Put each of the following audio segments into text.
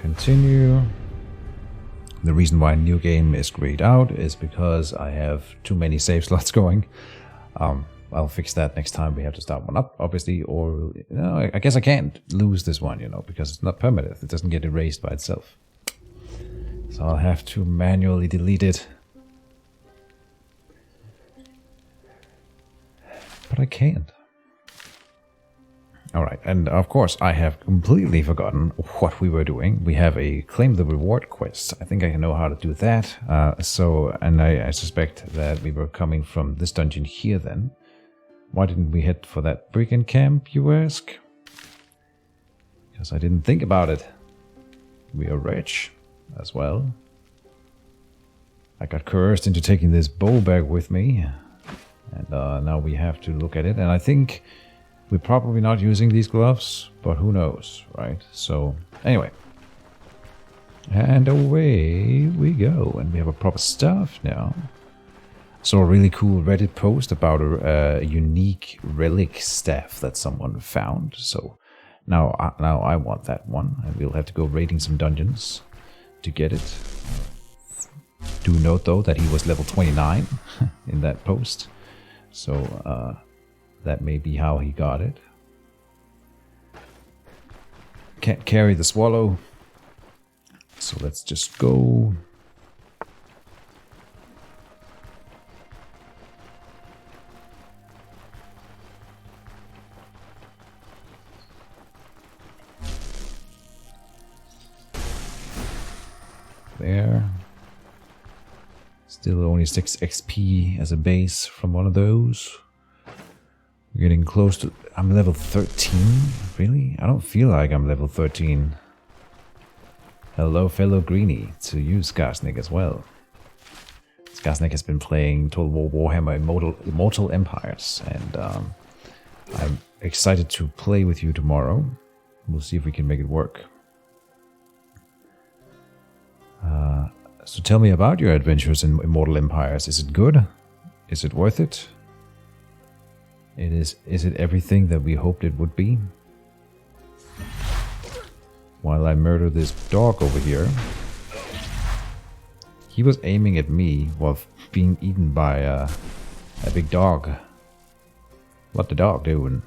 continue. The reason why new game is grayed out is because I have too many save slots going. I'll fix that next time we have to start one up, obviously, or I guess I can't lose this one, because it's not permanent. It doesn't get erased by itself. So I'll have to manually delete it. But I can't. Alright, and of course I have completely forgotten what we were doing. We have a claim the reward quest. I think I know how to do that. And I suspect that we were coming from this dungeon here then. Why didn't we head for that brigand camp, you ask? Because I didn't think about it. We are rich as well. I got coerced into taking this bow bag with me. And now we have to look at it. And I think we're probably not using these gloves, but who knows, right? So, anyway. And away we go. And we have a proper staff now. Saw a really cool Reddit post about a unique relic staff that someone found. So now I want that one. And we'll have to go raiding some dungeons to get it. Do note, though, that he was level 29 in that post. So, that may be how he got it. Can't carry the swallow. So let's just go. There. Still only 6 XP as a base from one of those. We're getting close to... I'm level 13? Really? I don't feel like I'm level 13. Hello, fellow greenie. To you, Skarsnik, as well. Skarsnik has been playing Total War Warhammer Immortal Empires. And I'm excited to play with you tomorrow. We'll see if we can make it work. So tell me about your adventures in Immortal Empires. Is it good? Is it worth it? Is it everything that we hoped it would be? While I murder this dog over here. He was aiming at me while being eaten by a big dog. What the dog doing?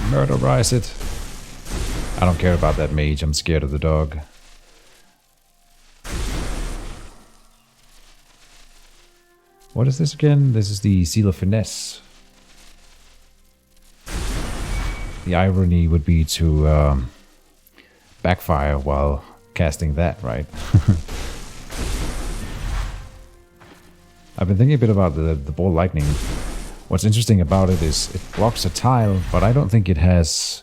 Murderize it. I don't care about that mage, I'm scared of the dog. What is this again? This is the Seal of Finesse. The irony would be to backfire while casting that, right? I've been thinking a bit about the ball lightning. What's interesting about it is it blocks a tile, but I don't think it has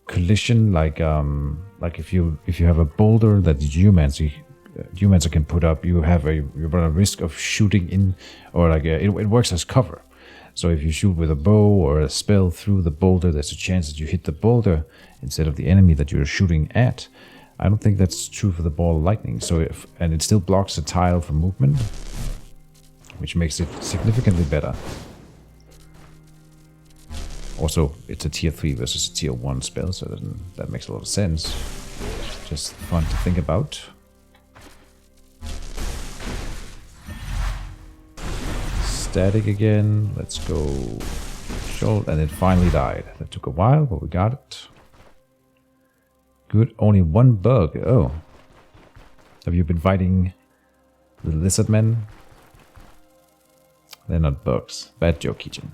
collision like if you have a boulder that the geomancer can put up, you run a risk of shooting in, or like it works as cover. So if you shoot with a bow or a spell through the boulder, there's a chance that you hit the boulder instead of the enemy that you're shooting at. I don't think that's true for the ball lightning. So and it still blocks the tile from movement, which makes it significantly better. Also, it's a tier 3 versus a tier 1 spell, so that makes a lot of sense. Just fun to think about. Static again. Let's go. And it finally died. That took a while, but we got it. Good. Only one bug. Oh. Have you been fighting the lizard men? They're not bugs. Bad joke, Keejchen.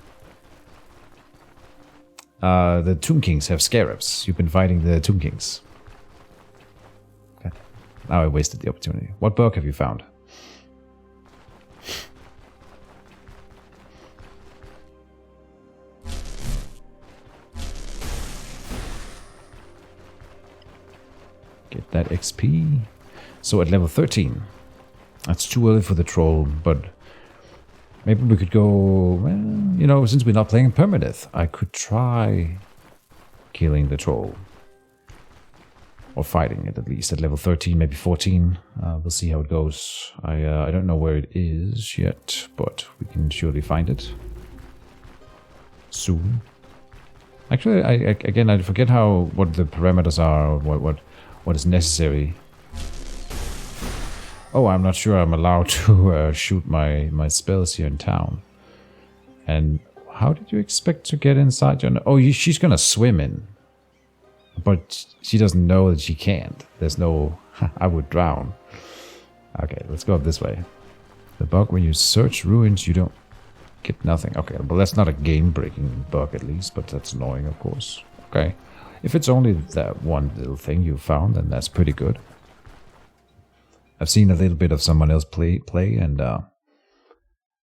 The Tomb Kings have scarabs. You've been fighting the Tomb Kings. Okay. Now I wasted the opportunity. What bug have you found? Get that XP. So at level 13. That's too early for the troll, but maybe we could go, well, since we're not playing permadeath, I could try killing the troll. Or fighting it at least at level 13, maybe 14. We'll see how it goes. I don't know where it is yet, but we can surely find it soon. Actually, again, I forget what the parameters are, or what is necessary. Oh, I'm not sure I'm allowed to shoot my spells here in town. And how did you expect to get inside your... Oh, she's gonna swim in. But she doesn't know that she can't. There's no... I would drown. Okay, let's go up this way. The bug, when you search ruins, you don't get nothing. Okay, well, that's not a game-breaking bug, at least, but that's annoying, of course. Okay. If it's only that one little thing you found, then that's pretty good. I've seen a little bit of someone else play and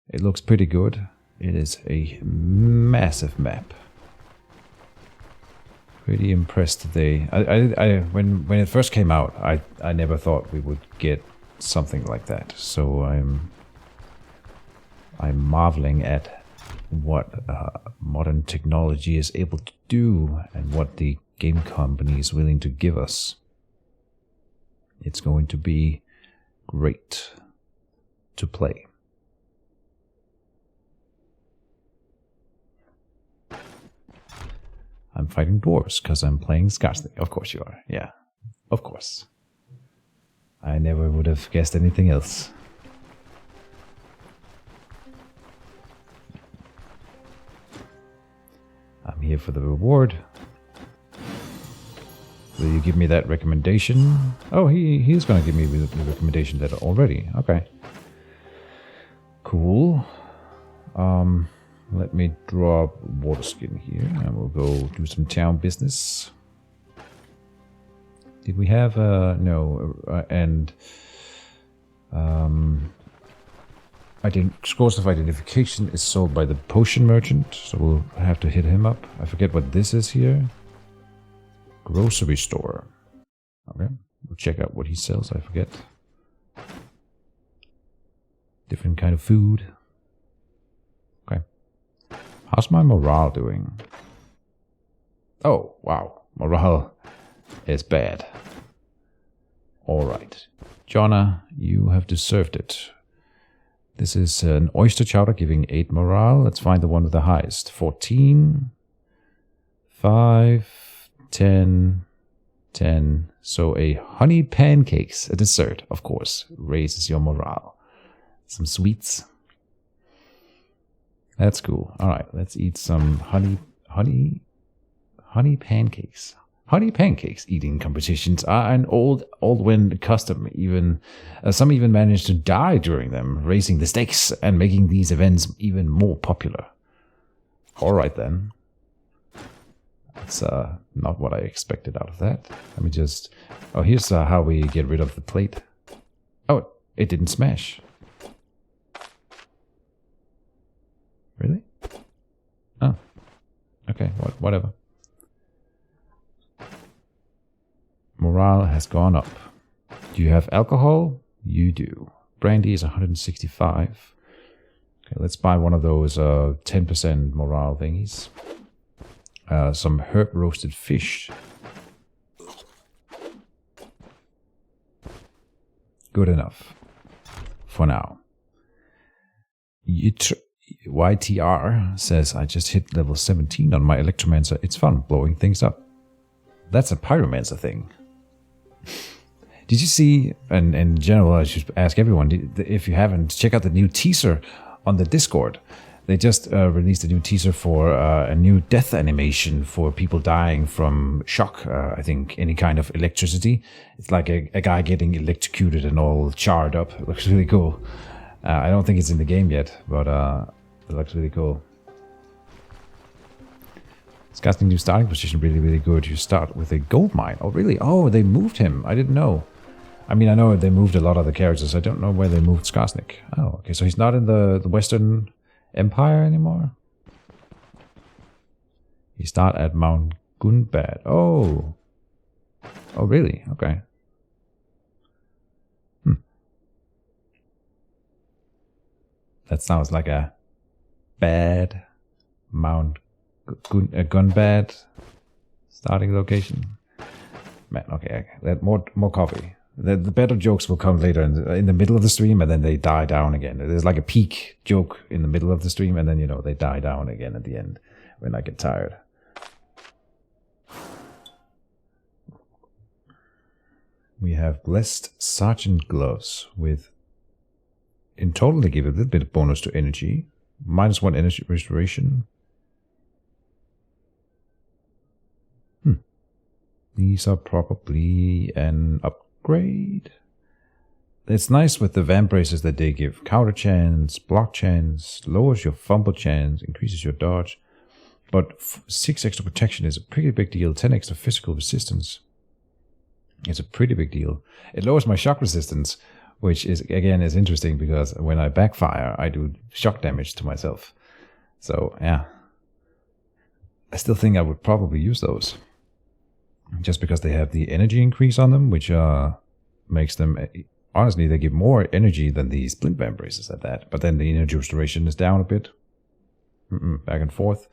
it looks pretty good. It is a massive map. Pretty impressed they... when it first came out, I never thought we would get something like that. So I'm marveling at what modern technology is able to do and what the game company is willing to give us. It's going to be great to play. I'm fighting dwarves because I'm playing Skarsnik. Of course you are. Yeah, of course. I never would have guessed anything else. I'm here for the reward. Will you give me that recommendation? Oh, he's gonna give me the recommendation letter already. Okay. Cool. Let me drop water skin here and we'll go do some town business. Did we have no scores of identification is sold by the potion merchant, so we'll have to hit him up. I forget what this is here. Grocery store. Okay, we'll check out what he sells. I forget. Different kind of food. Okay. How's my morale doing? Oh, wow. Morale is bad. Alright. Jonna, you have deserved it. This is an oyster chowder giving 8 morale. Let's find the one with the highest. 14. 5. 10. 10. So a honey pancakes, a dessert, of course, raises your morale. Some sweets. That's cool. Alright, let's eat some honey pancakes. Honey pancakes eating competitions are an old wind custom. Some even manage to die during them, raising the stakes and making these events even more popular. Alright then. That's not what I expected out of that. Let me just... Oh, here's how we get rid of the plate. Oh, it didn't smash. Really? Oh. Okay, whatever. Morale has gone up. Do you have alcohol? You do. Brandy is 165. Okay, let's buy one of those 10% morale thingies. Some herb roasted fish. Good enough. For now. YTR says, I just hit level 17 on my Electromancer. It's fun blowing things up. That's a Pyromancer thing. Did you see, and in general, I should ask everyone, if you haven't, check out the new teaser on the Discord. They just released a new teaser for a new death animation for people dying from shock, I think, any kind of electricity. It's like a guy getting electrocuted and all charred up. It looks really cool. I don't think it's in the game yet, but it looks really cool. Disgusting new starting position, really, really good. You start with a gold mine. Oh, really? Oh, they moved him. I didn't know. I mean, I know they moved a lot of the characters. I don't know where they moved Skarsnik. Oh, okay. So he's not in the Western Empire anymore? You start at Mount Gunbad. Oh. Oh, really? Okay. That sounds like a bad Mount Gunbad starting location. Man, okay. More coffee. The better jokes will come later in the middle of the stream, and then they die down again. There's like a peak joke in the middle of the stream, and then, they die down again at the end when I get tired. we have Blessed Sergeant Gloves with, in total they give a little bit of bonus to energy. -1 energy restoration. These are probably an upgrade. It's nice with the vamp braces that they give. Counter chance, block chance, lowers your fumble chance, increases your dodge. But 6 extra protection is a pretty big deal. 10 extra physical resistance. It's a pretty big deal. It lowers my shock resistance, which is, again, is interesting because when I backfire, I do shock damage to myself. So, yeah. I still think I would probably use those. Just because they have the energy increase on them, which makes them... Honestly, they give more energy than the splint vamp braces at that. But then the energy restoration is down a bit. Back and forth.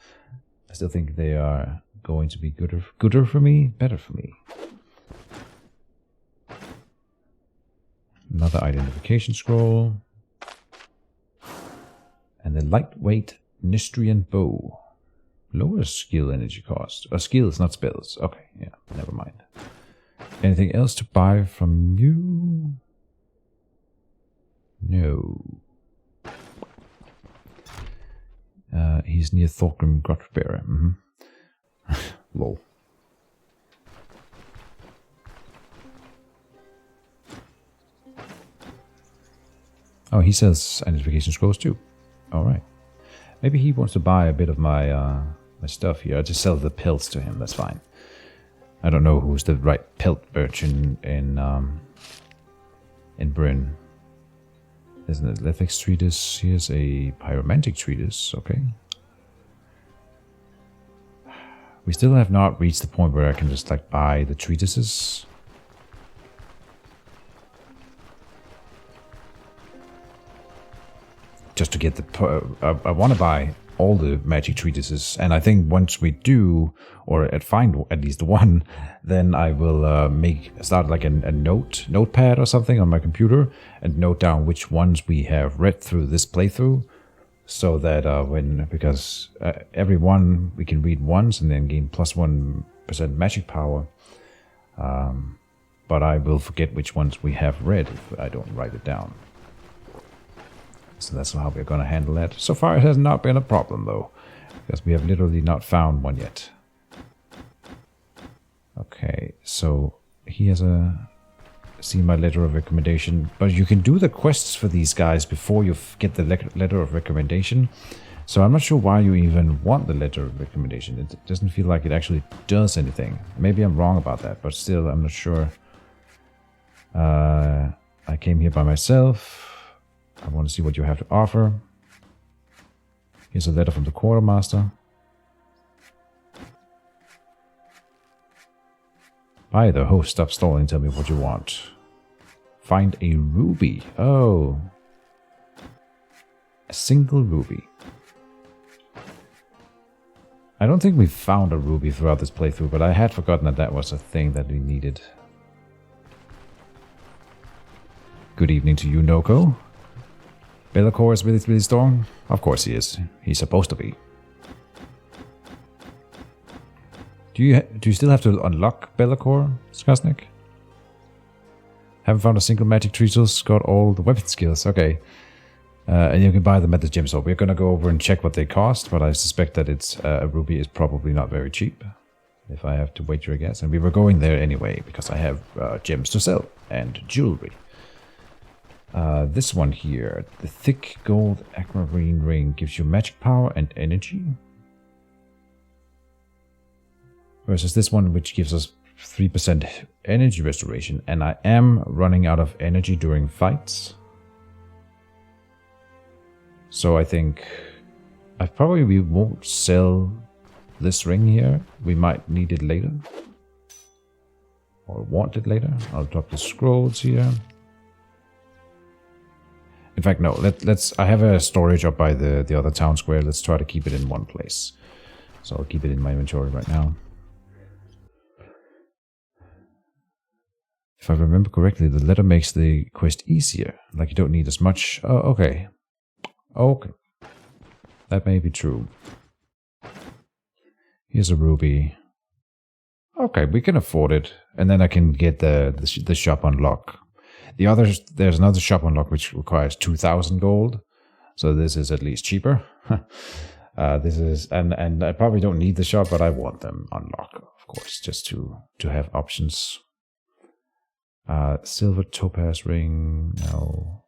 I still think they are going to be gooder for me, better for me. Another identification scroll. And the lightweight Nistrian bow. Lower skill energy cost. Skills, not spells. Okay, yeah, never mind. Anything else to buy from you? No. He's near Thorgrim Grotbearer. Lol. Oh, he sells identification scrolls too. Alright. Maybe he wants to buy a bit of my my stuff here. I just sell the pelts to him, that's fine. I don't know who's the right pelt merchant in Bryn. There's an athletics treatise. Here's a pyromantic treatise. Okay. We still have not reached the point where I can just like buy the treatises. Just to get the... I want to buy all the magic treatises, and I think once we do, or find at least one, then I will start like a notepad or something on my computer and note down which ones we have read through this playthrough, so that because every one we can read once and then gain +1% magic power, but I will forget which ones we have read if I don't write it down. So that's how we're going to handle that. So far it has not been a problem though, because we have literally not found one yet. Okay, so he has see my letter of recommendation, but you can do the quests for these guys before you get the letter of recommendation. So I'm not sure why you even want the letter of recommendation. It doesn't feel like it actually does anything. Maybe I'm wrong about that, but still I'm not sure. I came here by myself. I want to see what you have to offer. Here's a letter from the quartermaster. Buy the host, stop stalling, tell me what you want. Find a ruby. Oh. A single ruby. I don't think we found a ruby throughout this playthrough, but I had forgotten that that was a thing that we needed. Good evening to you, Noko. Be'lakor is really strong? Of course he is. He's supposed to be. Do you still have to unlock Be'lakor, Skosnik? Haven't found a single magic treatise, got all the weapon skills. Okay. And you can buy them at the gym store. We're gonna go over and check what they cost, but I suspect that it's a ruby is probably not very cheap, if I have to wager a guess. And we were going there anyway, because I have gems to sell and jewelry. This one here, the thick gold aquamarine ring, gives you magic power and energy. Versus this one, which gives us 3% energy restoration. And I am running out of energy during fights. So I think I probably won't sell this ring here. We might need it later. Or want it later. I'll drop the scrolls here. In fact, no, let's... I have a storage up by the other town square. Let's try to keep it in one place. So I'll keep it in my inventory right now. If I remember correctly, the letter makes the quest easier. Like you don't need as much... Oh, okay. Okay. That may be true. Here's a ruby. Okay, we can afford it. And then I can get the shop unlock. There's another shop unlock which requires 2,000 gold. So this is at least cheaper. This is and I probably don't need the shop, but I want them unlocked, of course, just to have options. Silver topaz ring, no.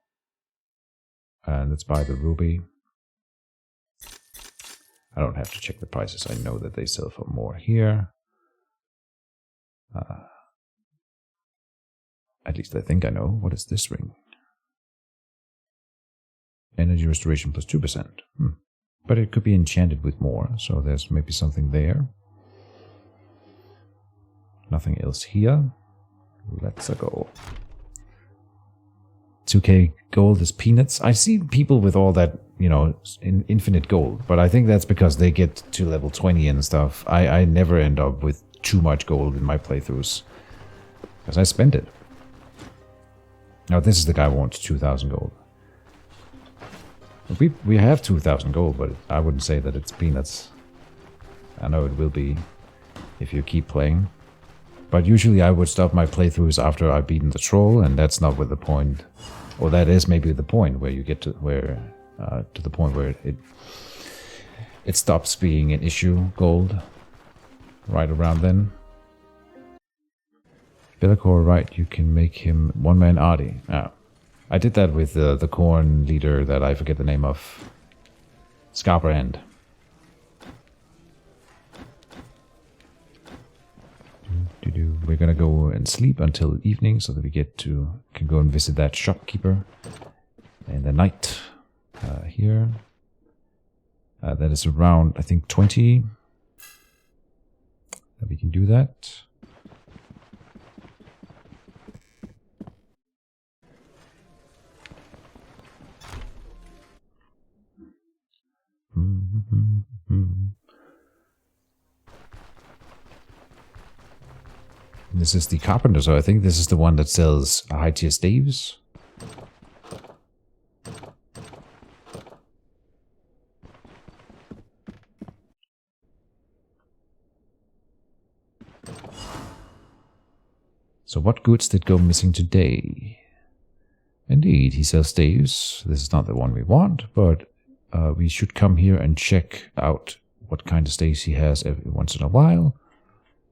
And let's buy the ruby. I don't have to check the prices. I know that they sell for more here. At least I think I know. What is this ring? Energy restoration plus 2%. But it could be enchanted with more, so there's maybe something there. Nothing else here. Let's go. 2k gold is peanuts. I see people with all that, infinite gold, but I think that's because they get to level 20 and stuff. I never end up with too much gold in my playthroughs, because I spend it. Now this is the guy who wants 2,000 gold. We have 2,000 gold, but I wouldn't say that it's peanuts. I know it will be if you keep playing. But usually I would stop my playthroughs after I've beaten the troll, and that's not with the point. Or that is maybe the point where you get to the point where it stops being an issue, gold. Right around then. Bellicor, right, you can make him one-man arty. I did that with the corn leader that I forget the name of. Scarbrand. We're gonna go and sleep until evening so that we can go and visit that shopkeeper in the night here. That is around, I think, 20. We can do that. This is the carpenter, so I think this is the one that sells high-tier staves. So what goods did go missing today? Indeed, he sells staves. This is not the one we want, but we should come here and check out what kind of staves he has every once in a while.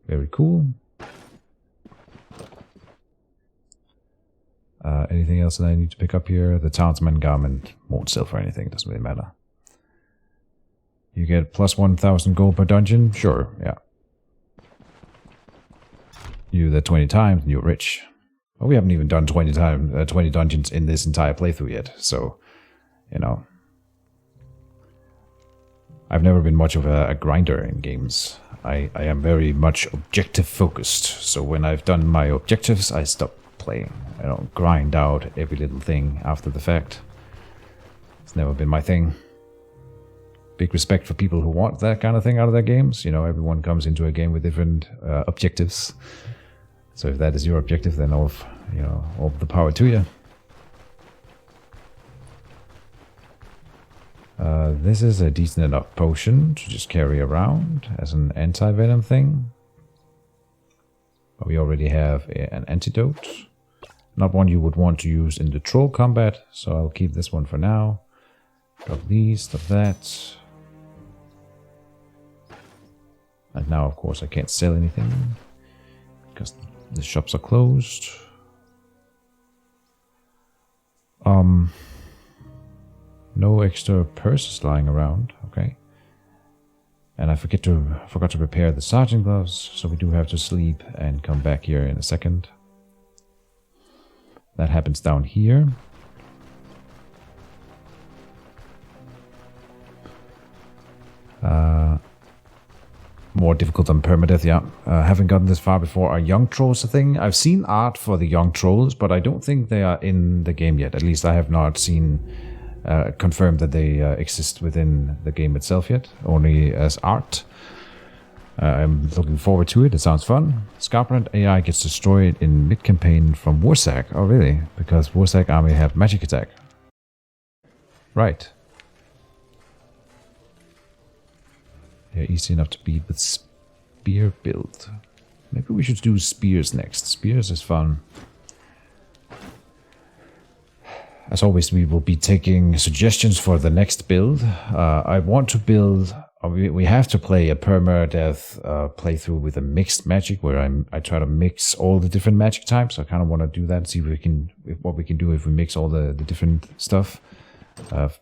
Very cool. Anything else that I need to pick up here? The townsman garment won't sell for anything. Doesn't really matter. You get plus 1,000 gold per dungeon? Sure, yeah. You do that 20 times and you're rich. Well, we haven't even done 20 dungeons in this entire playthrough yet, so, I've never been much of a grinder in games. I am very much objective focused, so when I've done my objectives, I stop playing. I don't grind out every little thing after the fact. It's never been my thing. Big respect for people who want that kind of thing out of their games. Everyone comes into a game with different objectives. So if that is your objective, then all the power to you. This is a decent enough potion to just carry around as an anti-venom thing. But we already have an antidote. Not one you would want to use in the troll combat, so I'll keep this one for now. Drop these, drop that. And now, of course, I can't sell anything because the shops are closed. No extra purses lying around, okay. And I forgot to prepare the sergeant gloves, so we do have to sleep and come back here in a second. That happens down here. More difficult than permadeath, yeah. Haven't gotten this far before. Are young trolls a thing? I've seen art for the young trolls, but I don't think they are in the game yet. At least I have not seen confirmed that they exist within the game itself yet, only as art. I'm looking forward to it. It sounds fun. Scarbrand AI gets destroyed in mid-campaign from Warsack. Oh, really? Because Warsack army have magic attack. Right. They're easy enough to beat with spear build. Maybe we should do spears next. Spears is fun. As always, we will be taking suggestions for the next build. I want to build... We have to play a permadeath playthrough with a mixed magic, where I try to mix all the different magic types. I kind of want to do that, see what we can do if we mix all the different stuff.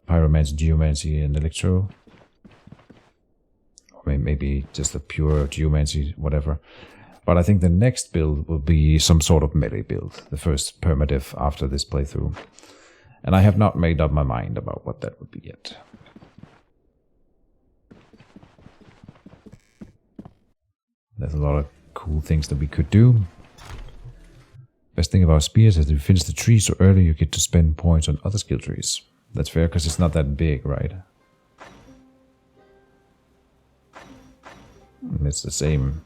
Pyromancy, geomancy, and electro. Or maybe just a pure geomancy, whatever. But I think the next build will be some sort of melee build. The first permadeath after this playthrough. And I have not made up my mind about what that would be yet. There's a lot of cool things that we could do. Best thing about spears is that if you finish the tree so early, you get to spend points on other skill trees. That's fair, because it's not that big, right? And it's the same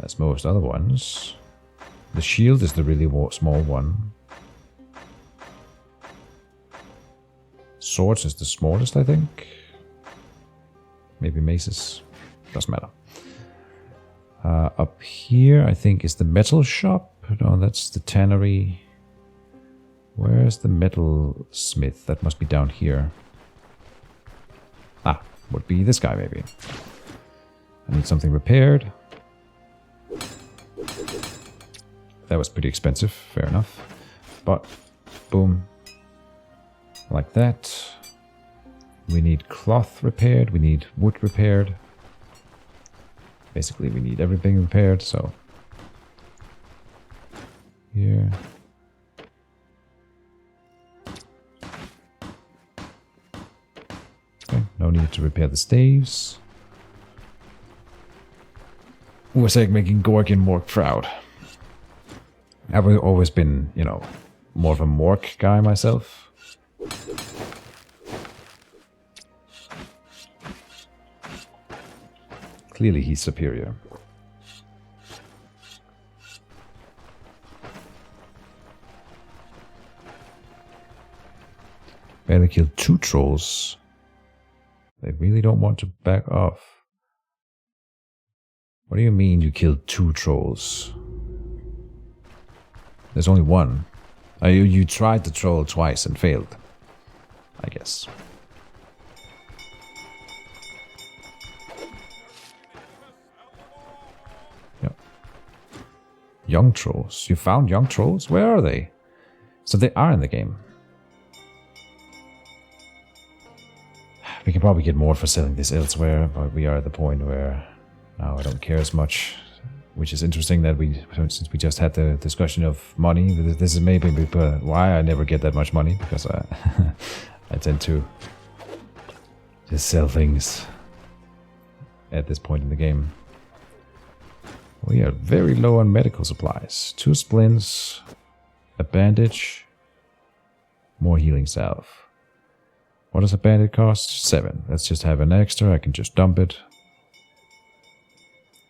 as most other ones. The shield is the really small one. Swords is the smallest, I think. Maybe maces. Doesn't matter. Up here, I think, is the metal shop. No, that's the tannery. Where's the metal smith? That must be down here. Ah, would be this guy, maybe. I need something repaired. That was pretty expensive, fair enough. But, boom. Like that. We need cloth repaired, we need wood repaired. Basically, we need everything repaired, so... Here. Okay, no need to repair the staves. Was like making Gorgon more proud. I've always been, you know, more of a Mork guy myself. Clearly he's superior. Barely killed 2 trolls. They really don't want to back off. What do you mean you killed 2 trolls? There's only one. You tried the troll twice and failed, I guess. Yep. Young trolls. You found young trolls? Where are they? So they are in the game. We can probably get more for selling this elsewhere, but we are at the point where now I don't care as much. Which is interesting that since we just had the discussion of money, this is maybe why I never get that much money, because I tend to just sell things at this point in the game. We are very low on medical supplies. 2 splints, a bandage, more healing salve. What does a bandage cost? 7. Let's just have an extra, I can just dump it.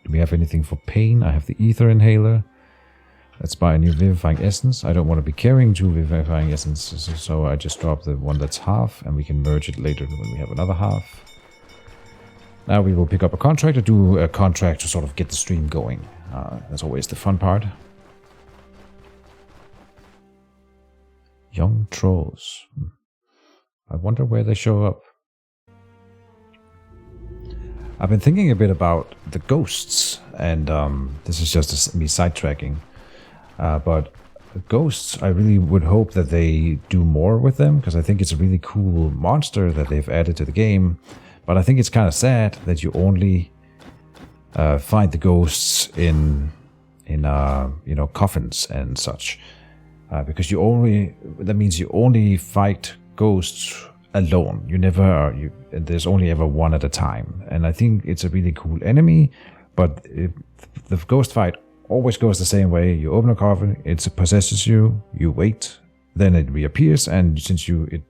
Do we have anything for pain? I have the ether inhaler. Let's buy a new vivifying essence. I don't want to be carrying 2 vivifying essences, so I just drop the one that's half, and we can merge it later when we have another half. Now we will pick up a contract, or do a contract to sort of get the stream going. That's always the fun part. Young trolls. I wonder where they show up. I've been thinking a bit about the ghosts, and this is just me sidetracking. But ghosts, I really would hope that they do more with them, because I think it's a really cool monster that they've added to the game. But I think it's kind of sad that you only find the ghosts in you know, coffins and such, because that means you only fight ghosts alone. You never there's only ever one at a time, and I think it's a really cool enemy. But the ghost fight always goes the same way. You open a coffin, it possesses you, you wait, then it reappears, and since it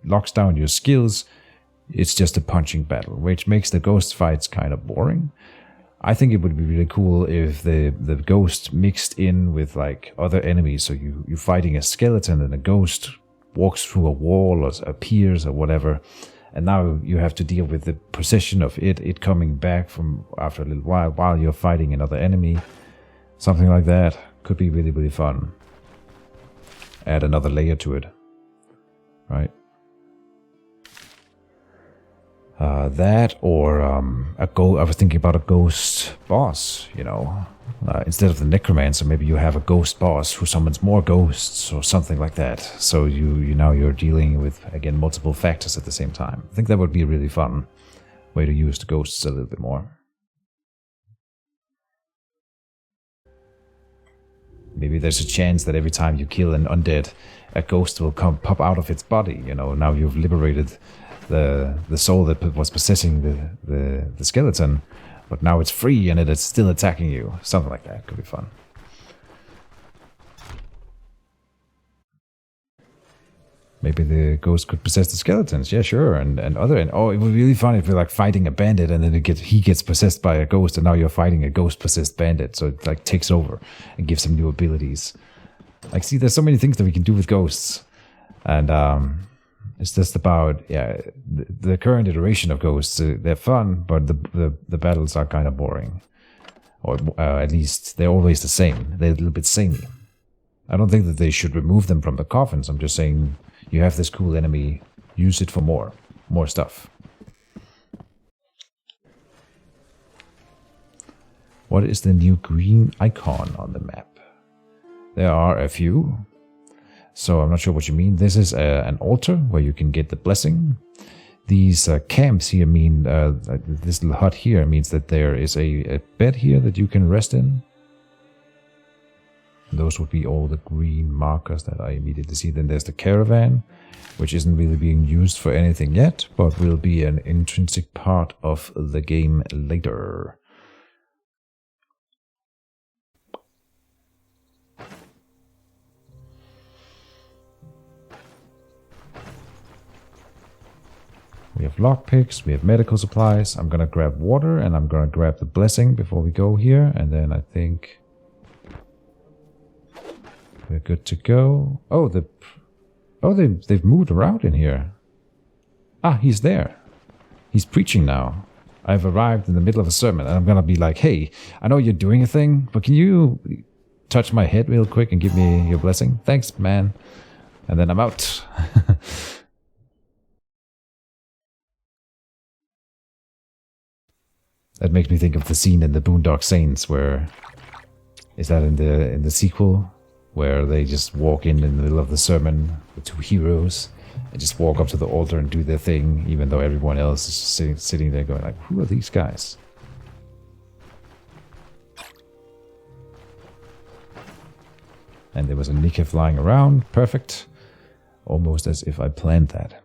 locks down your skills, it's just a punching battle, which makes the ghost fights kind of boring. I think it would be really cool if the ghost mixed in with like other enemies, so you're fighting a skeleton and a ghost walks through a wall or appears or whatever, And now you have to deal with the position of it coming back from after a little while you're fighting another enemy. Something like that could be really, really fun. Add another layer to it. Right? That or I was thinking about a ghost boss, you know. Instead of the necromancer, maybe you have a ghost boss who summons more ghosts or something like that. So you're dealing with, again, multiple factors at the same time. I think that would be a really fun way to use the ghosts a little bit more. Maybe there's a chance that every time you kill an undead, a ghost will pop out of its body. You know, now you've liberated the soul that was possessing the skeleton, but now it's free and it is still attacking you. Something like that could be fun. Maybe the ghost could possess the skeletons. Yeah, sure. And it would be really fun if you're like fighting a bandit and then he gets possessed by a ghost and now you're fighting a ghost-possessed bandit. So it like takes over and gives him new abilities. Like, see, there's so many things that we can do with ghosts. And it's just about, the current iteration of ghosts, they're fun, but the battles are kind of boring. Or at least they're always the same. They're a little bit samey. I don't think that they should remove them from the coffins. I'm just saying, you have this cool enemy, use it for more stuff. What is the new green icon on the map? There are a few, so I'm not sure what you mean. This is an altar where you can get the blessing. These camps here mean, this little hut here means that there is a bed here that you can rest in. Those would be all the green markers that I immediately see. Then there's the caravan, which isn't really being used for anything yet, but will be an intrinsic part of the game later. We have lockpicks, we have medical supplies. I'm gonna grab water and I'm gonna grab the blessing before we go here, and then I think we're good to go. They've moved around in here. Ah, he's there. He's preaching now. I've arrived in the middle of a sermon and I'm gonna be like, hey, I know you're doing a thing, but can you touch my head real quick and give me your blessing? Thanks, man. And then I'm out. That makes me think of the scene in the Boondock Saints where... Is that in the sequel? Where they just walk in the middle of the sermon, the two heroes, and just walk up to the altar and do their thing, even though everyone else is just sitting there going like, who are these guys? And there was a Nika flying around, perfect. Almost as if I planned that.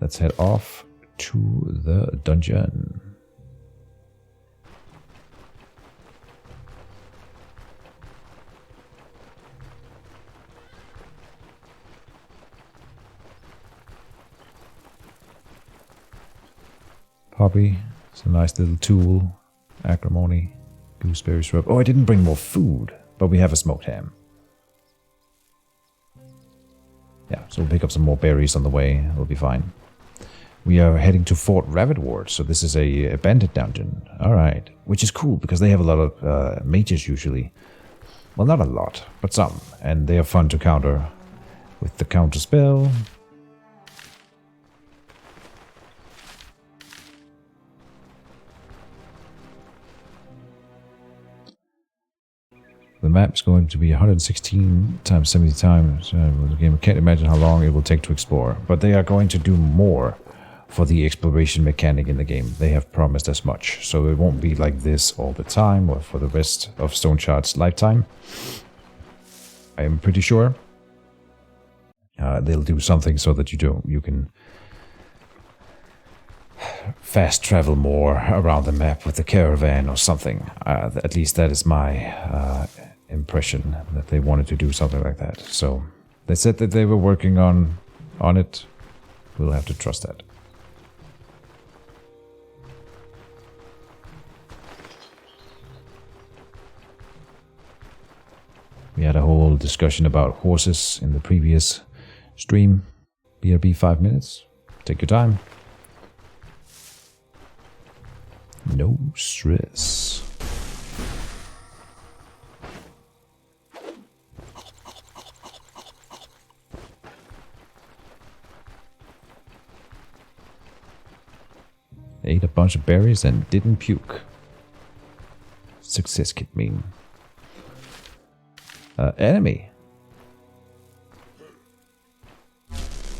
Let's head off to the dungeon. Poppy, it's a nice little tool. Acrimony, gooseberry syrup. Oh, I didn't bring more food, but we have a smoked ham. Yeah, so we'll pick up some more berries on the way. It'll be fine. We are heading to Fort Ravitward, so this is a bandit dungeon. Alright, which is cool because they have a lot of mages usually. Well, not a lot, but some. And they are fun to counter with the counter spell. The map is going to be 116 times 70 times the game. I can't imagine how long it will take to explore. But they are going to do more for the exploration mechanic in the game. They have promised as much. So it won't be like this all the time or for the rest of Stoneshard's lifetime. I am pretty sure. They'll do something so that you can fast travel more around the map with the caravan or something. At least that is my impression, that they wanted to do something like that. So they said that they were working on it. We'll have to trust that. We had a whole discussion about horses in the previous stream. BRB 5 minutes. Take your time. No stress. Ate a bunch of berries and didn't puke. Success kit meme. Enemy.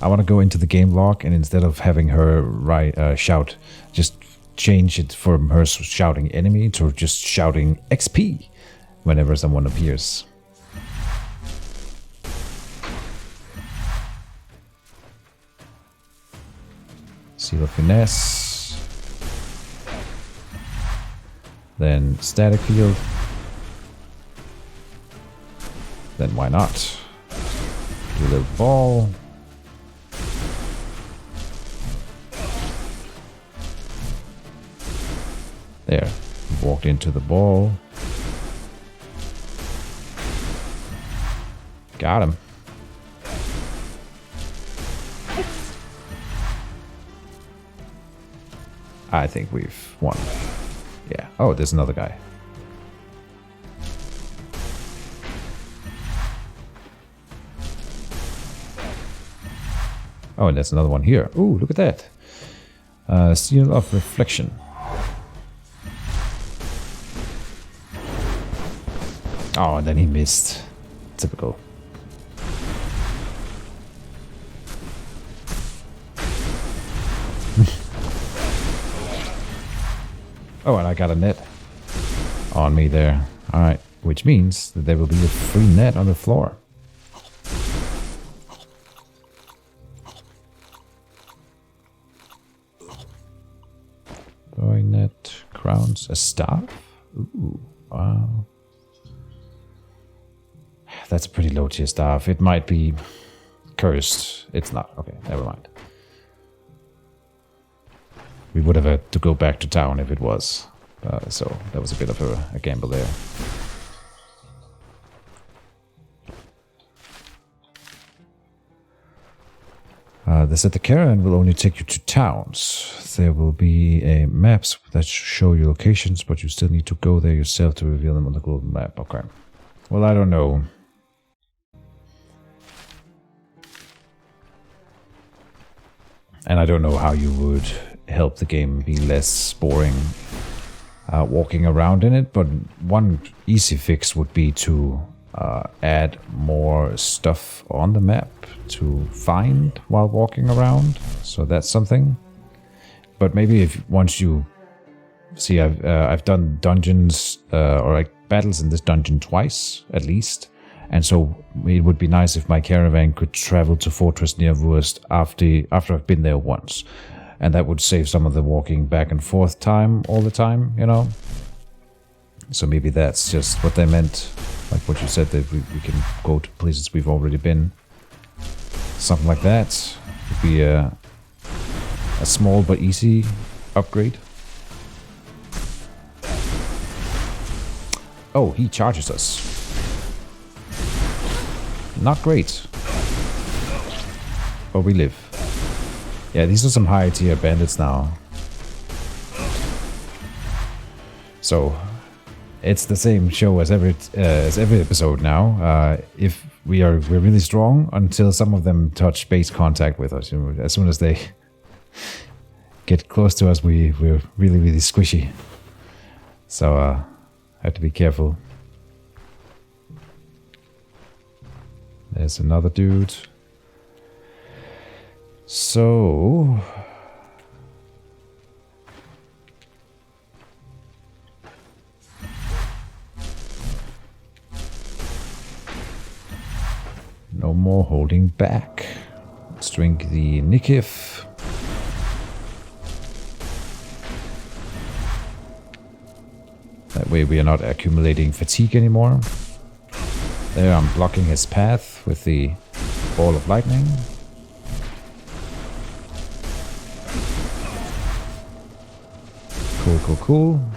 I want to go into the game log and instead of having her shout, just change it from her shouting enemy to just shouting XP whenever someone appears. Seal of Finesse. Then Static Field. Then why not? Do the ball. There. Walked into the ball. Got him. I think we've won. Yeah. Oh, there's another guy. Oh, and there's another one here. Ooh, look at that. Seal of Reflection. Oh, and then he missed. Typical. Oh, and I got a net on me there. Alright, which means that there will be a free net on the floor. Throwing net, crowns, a staff? Ooh, wow. That's a pretty low tier staff. It might be cursed. It's not. Okay, never mind. We would have had to go back to town if it was. So that was a bit of a gamble there. They said the caravan will only take you to towns. There will be maps that show your locations, but you still need to go there yourself to reveal them on the global map. Okay. Well, I don't know. And I don't know how you would help the game be less boring walking around in it, but one easy fix would be to add more stuff on the map to find while walking around. So that's something. But maybe if once you see, I've done dungeons or like battles in this dungeon twice at least, and so it would be nice if my caravan could travel to Fortress near Wurst after I've been there once. And that would save some of the walking back and forth time all the time, you know? So maybe that's just what they meant. Like what you said, that we can go to places we've already been. Something like that would be a small but easy upgrade. Oh, he charges us. Not great. But we live. Yeah, these are some high tier bandits now. So it's the same show as every episode now. If we're really strong until some of them touch base contact with us. As soon as they get close to us, we're really, really squishy. So have to be careful. There's another dude. So no more holding back. Let's drink the Nikif. That way we are not accumulating fatigue anymore. There, I'm blocking his path with the ball of lightning. Cool, cool, cool.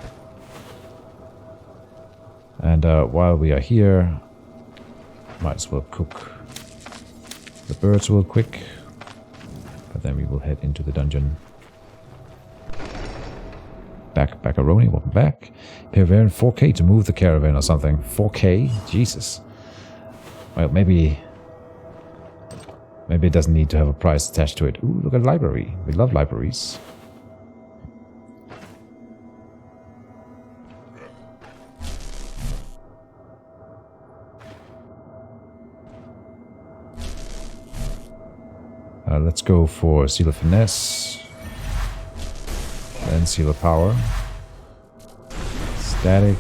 And while we are here, might as well cook the birds real quick. But then we will head into the dungeon. Backaroni, welcome back. Pay Baron 4k to move the caravan or something. 4k? Jesus. Well, maybe it doesn't need to have a price attached to it. Ooh, look at a library. We love libraries. Let's go for Seal of Finesse. Then Seal of Power. Static.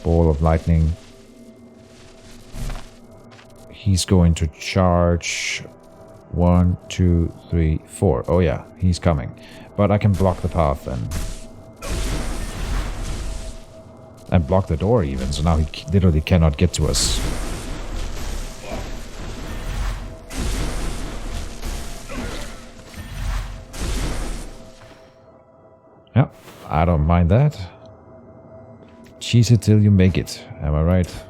Ball of Lightning. He's going to charge 1, 2, 3, 4. Oh yeah, he's coming. But I can block the path then. And block the door even, so now he literally cannot get to us. Yeah, I don't mind that. Cheese it till you make it, am I right?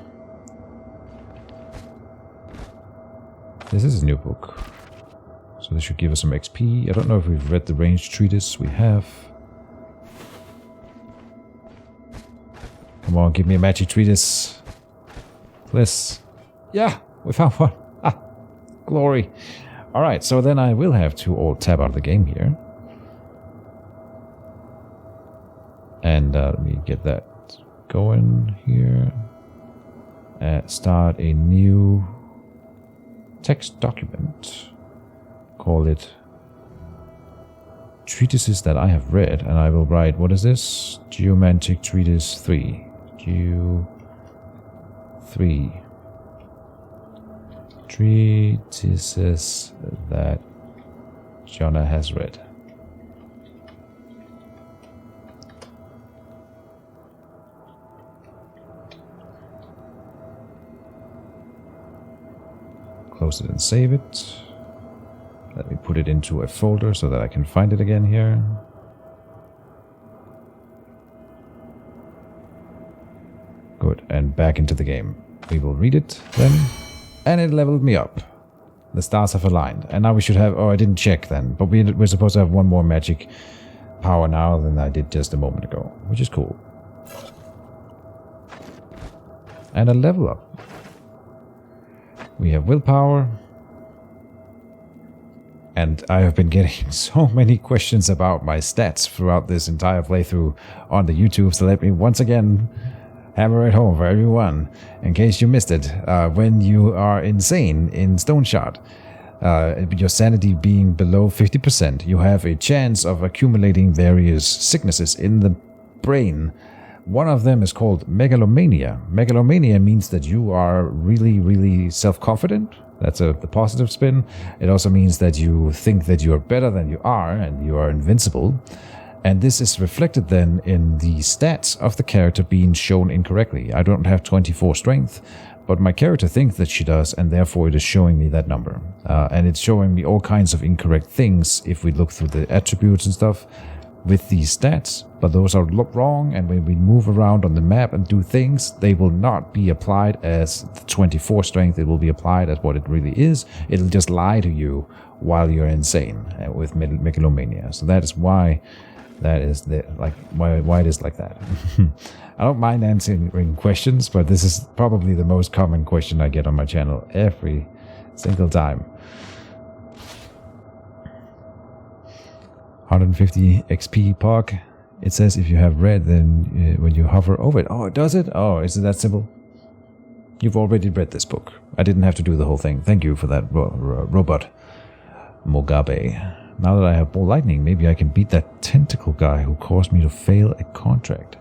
This is a new book. So this should give us some XP. I don't know if we've read the ranged treatise. We have. Come on, give me a magic treatise. Please. Yeah, we found one. Ah, glory. Alright, so then I will have to all tab out of the game here. And let me get that going here. Start a new text document. Call it Treatises that I have read, and I will write, what is this? Geomantic Treatise 3. 3. Treatises that Jonah has read. Close it and save it. Let me put it into a folder so that I can find it again here. Good, and back into the game. We will read it then. And it leveled me up. The stars have aligned. And now we should have... Oh, I didn't check then. But we're supposed to have one more magic power now than I did just a moment ago. Which is cool. And a level up. We have willpower. And I have been getting so many questions about my stats throughout this entire playthrough on the YouTube. So let me once again hammer it home for everyone. In case you missed it, when you are insane in Stoneshard, your sanity being below 50%, you have a chance of accumulating various sicknesses in the brain. One of them is called megalomania. Megalomania means that you are really, really self-confident. That's the positive spin. It also means that you think that you are better than you are and you are invincible. And this is reflected then in the stats of the character being shown incorrectly. I don't have 24 strength, but my character thinks that she does, and therefore it is showing me that number. And it's showing me all kinds of incorrect things if we look through the attributes and stuff with these stats, but those are wrong, and when we move around on the map and do things, they will not be applied as the 24 strength. It will be applied as what it really is. It'll just lie to you while you're insane with megalomania. So that is why that is why it is like that. I don't mind answering questions, but this is probably the most common question I get on my channel every single time. 150 XP POG. It says if you have read, then when you hover over it. Oh, does it? Oh, is it that simple? You've already read this book. I didn't have to do the whole thing. Thank you for that, robot. Mugabe. Now that I have ball lightning, maybe I can beat that tentacle guy who caused me to fail a contract.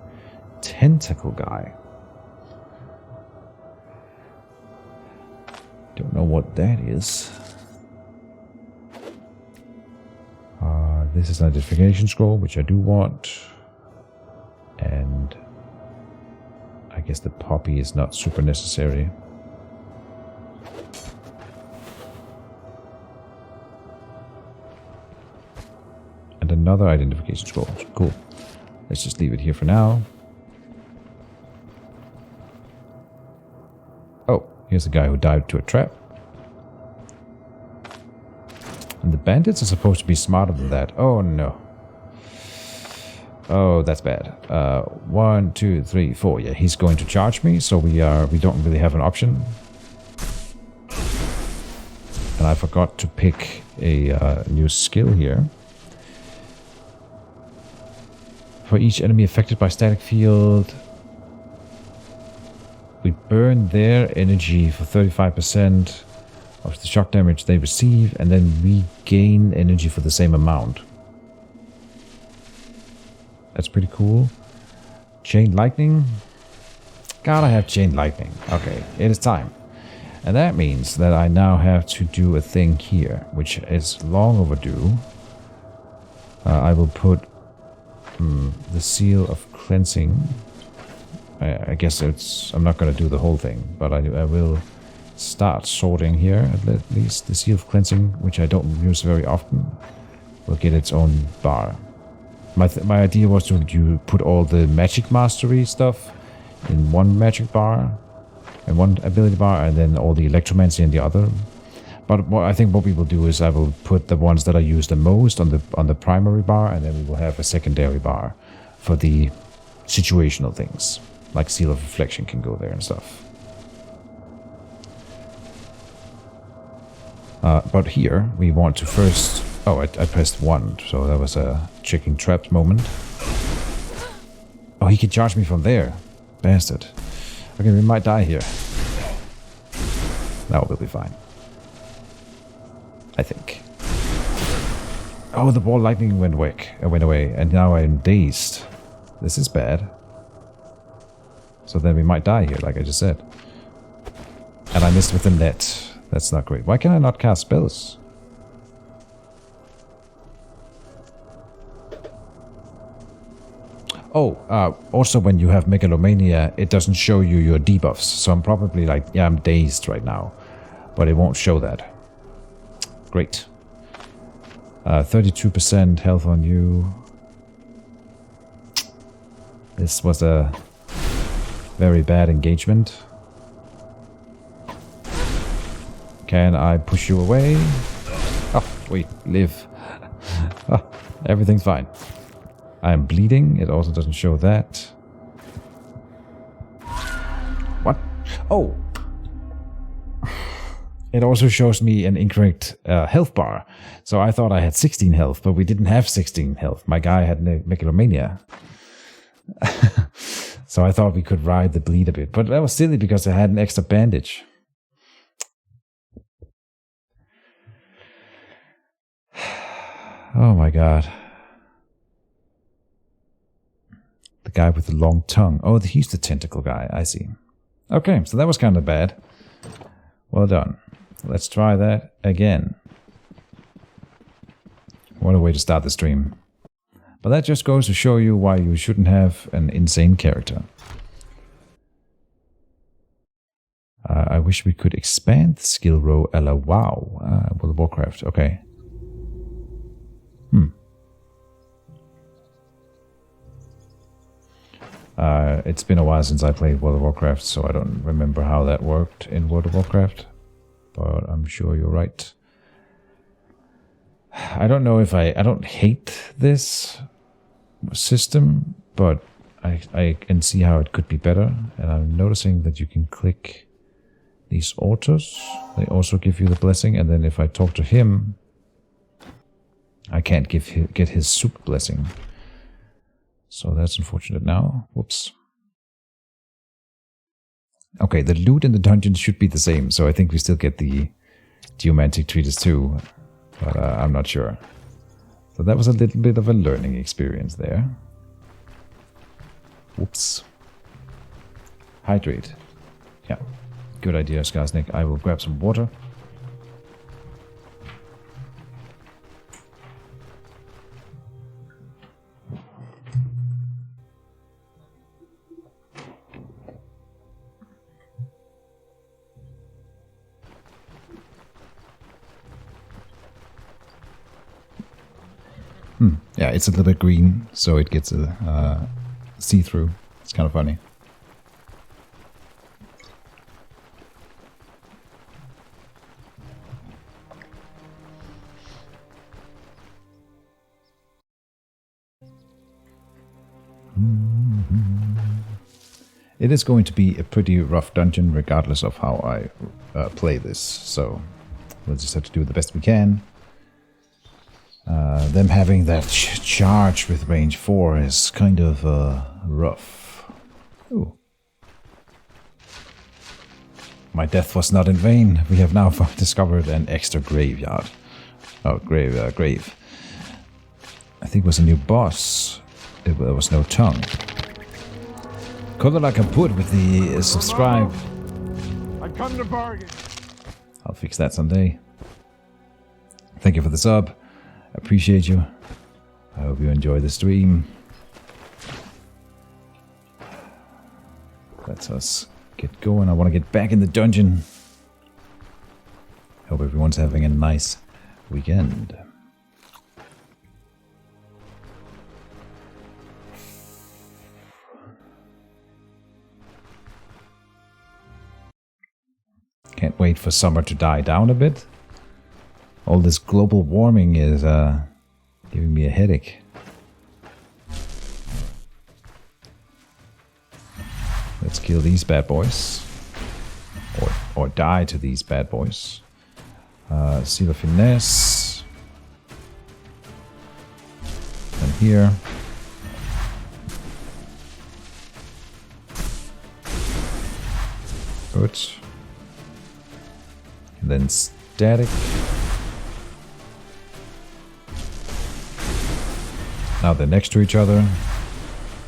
Tentacle guy. Don't know what that is. This is an identification scroll, which I do want. And I guess the poppy is not super necessary. And another identification scroll. Cool. Let's just leave it here for now. Oh, here's a guy who dived to a trap. And the bandits are supposed to be smarter than that. Oh no. Oh, that's bad. 1, 2, 3, 4. Yeah, he's going to charge me, so we don't really have an option. And I forgot to pick a new skill here. For each enemy affected by static field, we burn their energy for 35% of the shock damage they receive, and then we gain energy for the same amount. That's pretty cool. Chain lightning. Gotta have chain lightning. Okay, it is time. And that means that I now have to do a thing here, which is long overdue. I will put the seal of cleansing. I guess I'm not going to do the whole thing, but I will start sorting here at least. The seal of cleansing, which I don't use very often, will get its own bar. My idea was to put all the magic mastery stuff in one magic bar and one ability bar, and then all the electromancy in the other. But I think what we will do is I will put the ones that I use the most on the primary bar, and then we will have a secondary bar for the situational things, like Seal of Reflection can go there and stuff. But here we want to first. Oh, I pressed 1, so that was a checking traps moment. Oh, he can charge me from there. Bastard. Okay, we might die here. That will be fine. I think. Oh, the ball lightning went away, and now I'm dazed. This is bad. So then we might die here, like I just said. And I missed with the net. That's not great. Why can I not cast spells? Oh, also when you have Megalomania, it doesn't show you your debuffs. So I'm probably like, yeah, I'm dazed right now. But it won't show that. Great. 32% health on you. This was a very bad engagement. Can I push you away? Oh, wait, live. Oh, everything's fine. I am bleeding. It also doesn't show that. What? Oh! It also shows me an incorrect health bar. So I thought I had 16 health, but we didn't have 16 health. My guy had Megalomania. So I thought we could ride the bleed a bit. But that was silly because I had an extra bandage. Oh my god. The guy with the long tongue. Oh, he's the tentacle guy. I see. Okay, so that was kind of bad. Well done. Let's try that again. What a way to start the stream. But that just goes to show you why you shouldn't have an insane character. I wish we could expand the skill row a la WoW. World of Warcraft. Okay. It's been a while since I played World of Warcraft, so I don't remember how that worked in World of Warcraft. But I'm sure you're right. I don't know if I don't hate this system, but I can see how it could be better. And I'm noticing that you can click these altars. They also give you the blessing, and then if I talk to him, I can't get his super blessing. So that's unfortunate now. Whoops. Okay, the loot in the dungeon should be the same, so I think we still get the Geomantic Treatise too, but I'm not sure. So that was a little bit of a learning experience there. Whoops. Hydrate. Yeah, good idea, Skarsnik. I will grab some water. Yeah, it's a little bit green, so it gets a see-through. It's kind of funny. It is going to be a pretty rough dungeon regardless of how I play this, so we'll just have to do the best we can. Them having that charge with range 4 is kind of rough. Ooh. My death was not in vain. We have now discovered an extra graveyard. Oh, grave. I think it was a new boss. There was no tongue. Color like I put with the subscribe. I've come to bargain. I'll fix that someday. Thank you for the sub. Appreciate you. I hope you enjoy the stream. Let's us get going. I want to get back in the dungeon. Hope everyone's having a nice weekend. Can't wait for summer to die down a bit. All this global warming is giving me a headache. Let's kill these bad boys. Or die to these bad boys. Seal of Finesse. And here. Good. And then Static. Now they're next to each other.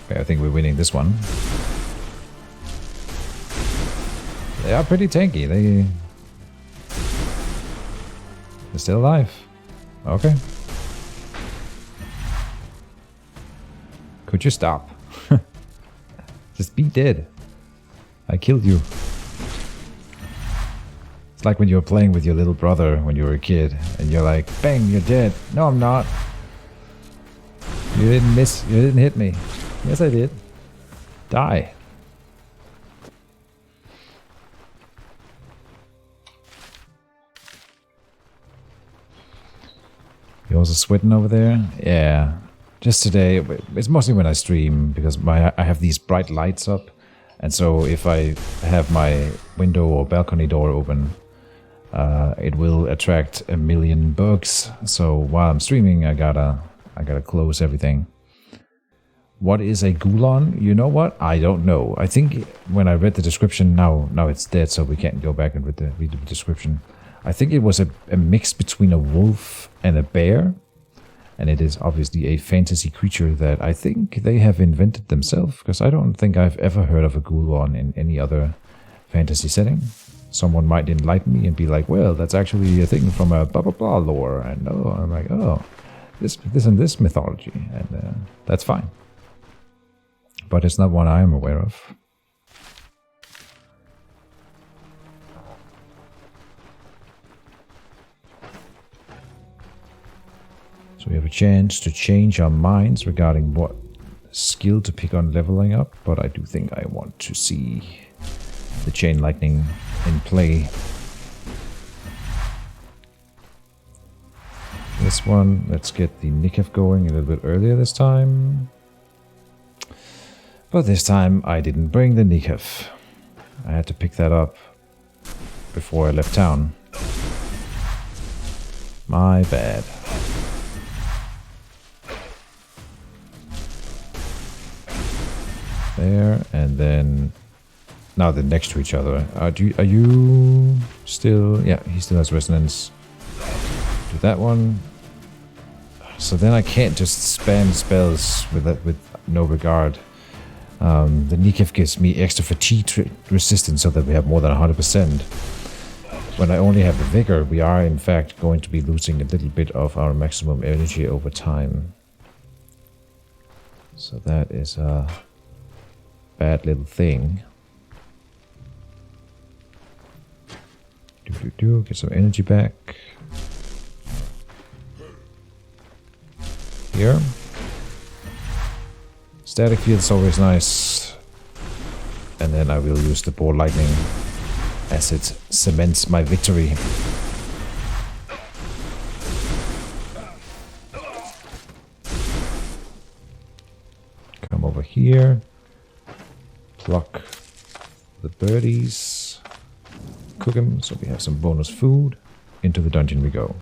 Okay, I think we're winning this one. They are pretty tanky. They're still alive. Okay. Could you stop? Just be dead. I killed you. It's like when you were playing with your little brother when you were a kid, and you're like, bang, you're dead. No, I'm not. You didn't miss. You didn't hit me. Yes, I did. Die. You also sweating over there? Yeah. Just today. It's mostly when I stream because I have these bright lights up, and so if I have my window or balcony door open, it will attract a million bugs. So while I'm streaming, I gotta close everything. What is a Gulon? You know what? I don't know. I think when I read the description, now it's dead, so we can't go back and read the description. I think it was a mix between a wolf and a bear, and it is obviously a fantasy creature that I think they have invented themselves, because I don't think I've ever heard of a Gulon in any other fantasy setting. Someone might enlighten me and be like, well, that's actually a thing from a blah blah blah lore, and I'm like, oh, this and this mythology, and that's fine. But it's not one I am aware of. So we have a chance to change our minds regarding what skill to pick on leveling up, but I do think I want to see the chain lightning in play. This one, let's get the Nikef going a little bit earlier this time. But this time I didn't bring the Nikef. I had to pick that up before I left town. My bad. There, and then now they're next to each other. Are you still? Yeah, he still has resonance. Do that one. So then I can't just spam spells with no regard. The Nikef gives me extra fatigue resistance so that we have more than 100%. When I only have the Vigor, we are in fact going to be losing a little bit of our maximum energy over time. So that is a bad little thing. Get some energy back. Here. Static field is always nice. And then I will use the Ball Lightning as it cements my victory. Come over here. Pluck the birdies. Cook them so we have some bonus food. Into the dungeon we go.